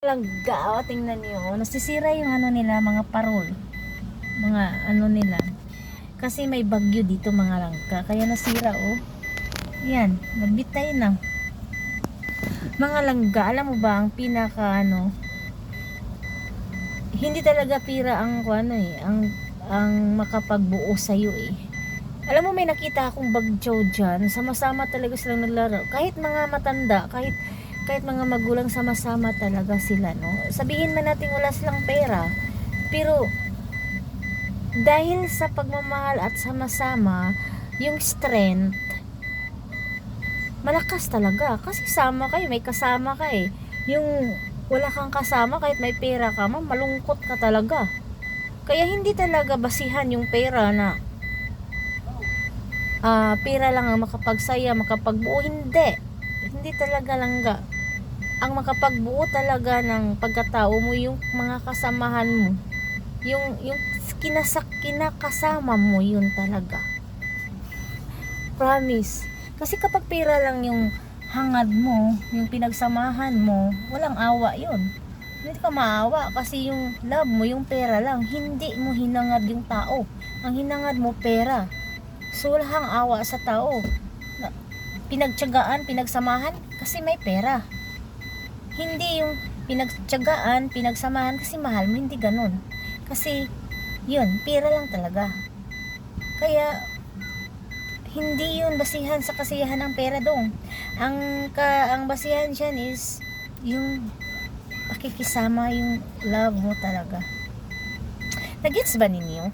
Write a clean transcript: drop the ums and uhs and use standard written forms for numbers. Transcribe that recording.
Langga, tingnan niyo, nasisira yung ano nila, mga parol, mga ano nila, kasi may bagyo dito mga langga, kaya nasira oh. Yan, nagbitay na. Mga langga, alam mo ba ang pinaka ano, hindi talaga pira ang ano eh, ang makapagbuo sa iyo eh. Alam mo, may nakita akong bagyo dyan, sama-sama talaga silang naglaro, kahit mga matanda, kahit mga magulang, sama-sama talaga sila, no? Sabihin man natin wala silang pera, pero dahil sa pagmamahal at sama-sama, yung strength malakas talaga, kasi sama kayo, may kasama ka eh. Yung wala kang kasama, kahit may pera ka, malungkot ka talaga. Kaya hindi talaga basihan yung pera na pera lang ang makapagsaya, makapagbuo. Hindi talaga langga. Ang makapagbuo talaga ng pagkatao mo, yung mga kasamahan mo, yung kinakasama mo, yun talaga. Promise. Kasi kapag pera lang yung hangad mo, yung pinagsamahan mo, walang awa yun. Hindi ka maawa kasi yung love mo, yung pera lang. Hindi mo hinangad yung tao. Ang hinangad mo, pera. So wala kang awa sa tao. Pinagtiyagaan, pinagsamahan kasi may pera. Hindi yung pinagtiyagaan, pinagsamahan kasi mahal mo, hindi ganun. Kasi yun, pera lang talaga. Kaya hindi yun basihan sa kasiyahan ng pera dong. Ang basihan dyan is yung pakikisama, yung love mo talaga. Nagets ba ninyo?